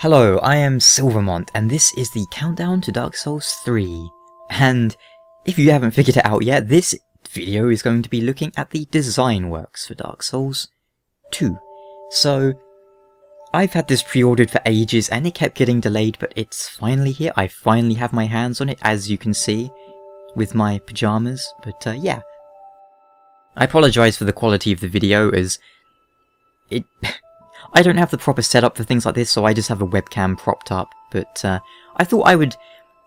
Hello, I am Mont, and this is the countdown to Dark Souls 3. And if you haven't figured it out yet, this video is going to be looking at the design works for Dark Souls 2. So, I've had this pre-ordered for ages and it kept getting delayed, but it's finally here. I finally have my hands on it, as you can see, with my pyjamas. But yeah. I apologise for the quality of the video, as it... I don't have the proper setup for things like this, so I just have a webcam propped up, but I thought I would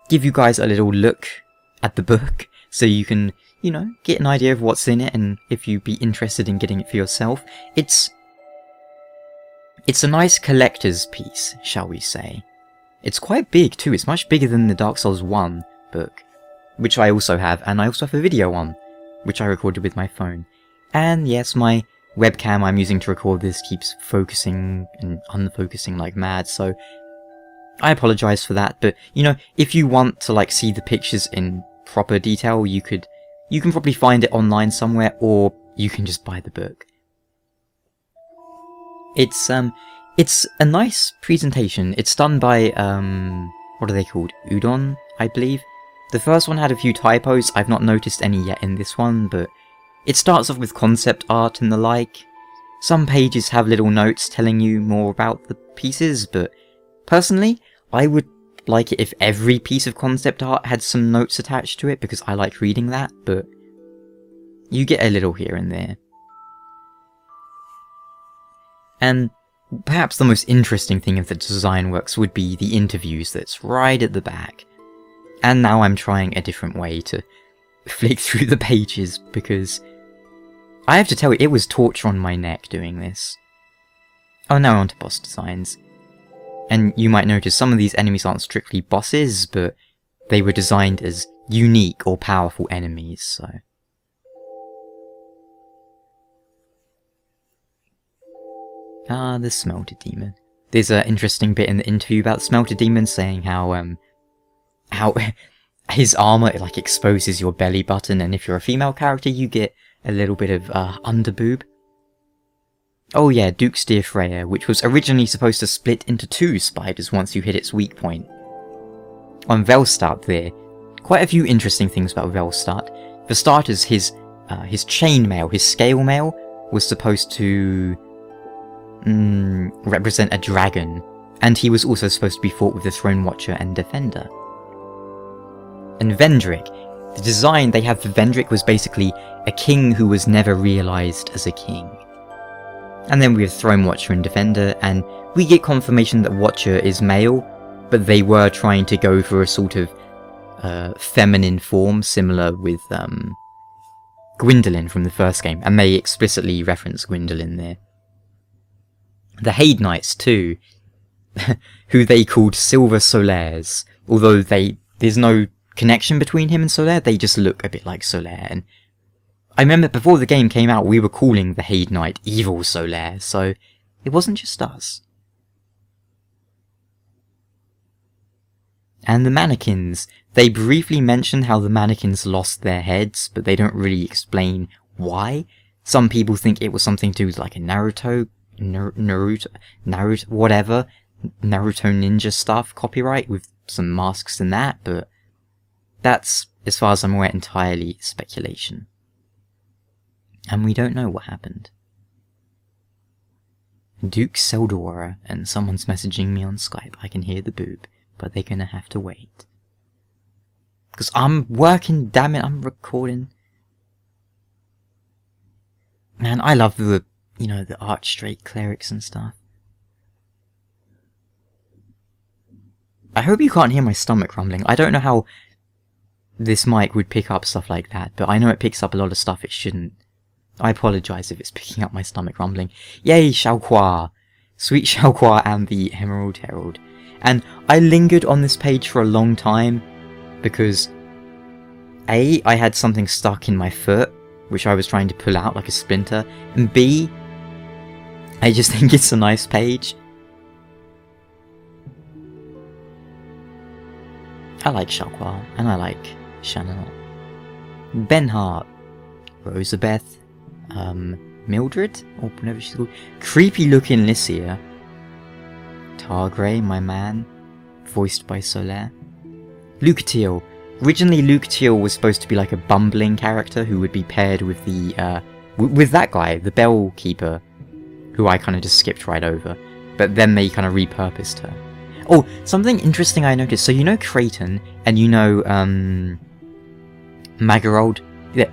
give you guys a little look at the book, so you can, you know, get an idea of what's in it, and if you'd be interested in getting it for yourself. It's a nice collector's piece, shall we say. It's quite big too, it's much bigger than the Dark Souls 1 book, which I also have, and I also have a video on, which I recorded with my phone. And yes, my webcam I'm using to record this keeps focusing and unfocusing like mad, so I apologise for that. But you know, if you want to like see the pictures in proper detail, you can probably find it online somewhere, or you can just buy the book. It's a nice presentation. It's done by what are they called? Udon, I believe. The first one had a few typos. I've not noticed any yet in this one, but it starts off with concept art and the like. Some pages have little notes telling you more about the pieces, but personally, I would like it if every piece of concept art had some notes attached to it, because I like reading that, but you get a little here and there. And perhaps the most interesting thing of the design works would be the interviews that's right at the back. And now I'm trying a different way to flick through the pages, because I have to tell you, it was torture on my neck doing this. Oh, now on to boss designs. And you might notice some of these enemies aren't strictly bosses, but they were designed as unique or powerful enemies, so... Ah, the Smelted Demon. There's an interesting bit in the interview about the Smelted Demon saying how his armor, like, exposes your belly button, and if you're a female character, you get a little bit of underboob. Oh yeah, Duke's Dear Freya, which was originally supposed to split into 2 spiders once you hit its weak point. On Velstart there, quite a few interesting things about Velstart. For starters, his chainmail, his scale mail, was supposed to represent a dragon, and he was also supposed to be fought with the Throne Watcher and Defender. And Vendrick, the design they had for Vendrick was basically a king who was never realised as a king. And then we have Throne Watcher and Defender, and we get confirmation that Watcher is male, but they were trying to go for a sort of feminine form, similar with Gwendolyn from the first game, and they explicitly reference Gwendolyn there. The Haid Knights too, who they called Silver Solaires, although there's no connection between him and Solaire, they just look a bit like Solaire. And I remember before the game came out, we were calling the Haid Knight Evil Solaire, so it wasn't just us. And the mannequins, they briefly mention how the mannequins lost their heads, but they don't really explain why. Some people think it was something to do with like a Naruto whatever, Naruto ninja stuff, copyright, with some masks and that, but that's, as far as I'm aware, entirely speculation. And we don't know what happened. Duke Seldora, and someone's messaging me on Skype. I can hear the boob, but they're gonna have to wait. Because I'm working, damn it, I'm recording. Man, I love the, you know, the arch-straight clerics and stuff. I hope you can't hear my stomach rumbling. I don't know how this mic would pick up stuff like that, but I know it picks up a lot of stuff it shouldn't. I apologise if it's picking up my stomach rumbling. Yay, Xiaoqua! Sweet Xiaoqua and the Emerald Herald. And I lingered on this page for a long time, because A, I had something stuck in my foot, which I was trying to pull out like a splinter, and B, I just think it's a nice page. I like Xiaoqua, and I like Shannon. Benhart, Rosabeth, Mildred, or whatever she's called. Creepy looking Lycia. Targray, my man, voiced by Solaire. Luke Teal. Originally, Luke Teal was supposed to be like a bumbling character who would be paired with the, with that guy, the bell keeper, who I kind of just skipped right over. But then they kind of repurposed her. Oh, something interesting I noticed. So you know Creighton, and you know, Magarold?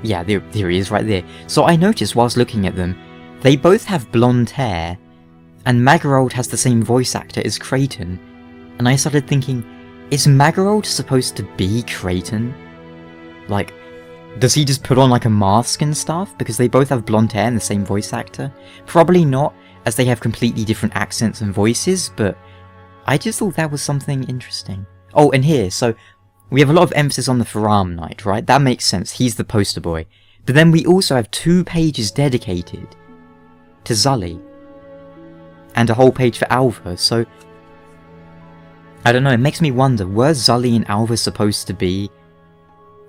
Yeah, there he is right there. So I noticed whilst looking at them, they both have blonde hair, and Magarold has the same voice actor as Creighton. And I started thinking, is Magarold supposed to be Creighton? Like, does he just put on like a mask and stuff? Because they both have blonde hair and the same voice actor? Probably not, as they have completely different accents and voices, but I just thought that was something interesting. Oh, and here, so we have a lot of emphasis on the Faram Knight, right? That makes sense, he's the poster boy. But then we also have 2 pages dedicated to Zully. And a whole page for Alva, so I don't know, it makes me wonder, were Zully and Alva supposed to be,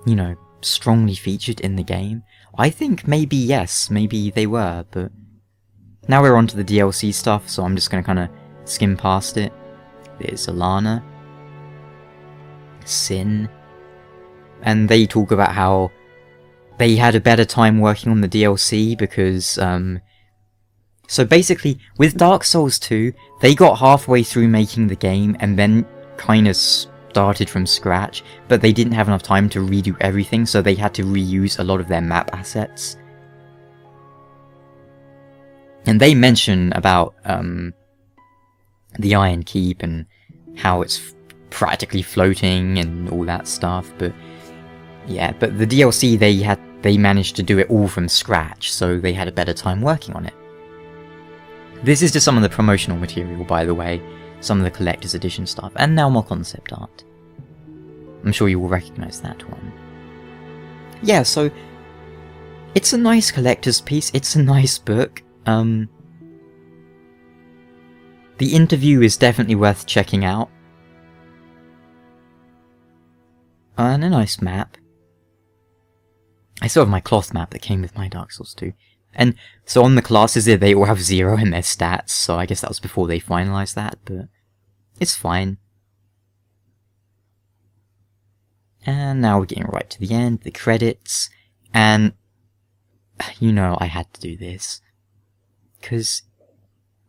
you know, strongly featured in the game? I think maybe yes, maybe they were, but now we're on to the DLC stuff, so I'm just going to kind of skim past it. There's Alana, Sin, and they talk about how they had a better time working on the DLC because, so basically, with Dark Souls 2, they got halfway through making the game and then kind of started from scratch, but they didn't have enough time to redo everything, so they had to reuse a lot of their map assets. And they mention about the Iron Keep and how it's practically floating and all that stuff, but yeah, but the DLC they managed to do it all from scratch, so they had a better time working on it. This is just some of the promotional material, by the way, some of the collector's edition stuff, and now more concept art. I'm sure you will recognise that one. Yeah, so it's a nice collector's piece, it's a nice book. The interview is definitely worth checking out. And a nice map. I still have my cloth map that came with my Dark Souls 2. And so on the classes there, they all have 0 in their stats, so I guess that was before they finalised that, but it's fine. And now we're getting right to the end, the credits, and you know I had to do this. Because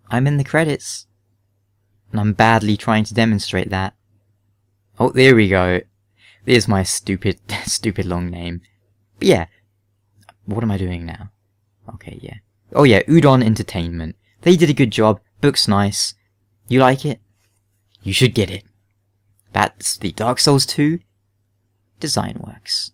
I'm in the credits. And I'm badly trying to demonstrate that. Oh, there we go. There's my stupid long name. But yeah. What am I doing now? Okay, yeah. Oh yeah, Udon Entertainment. They did a good job. Book's nice. You like it? You should get it. That's the Dark Souls 2 Design Works.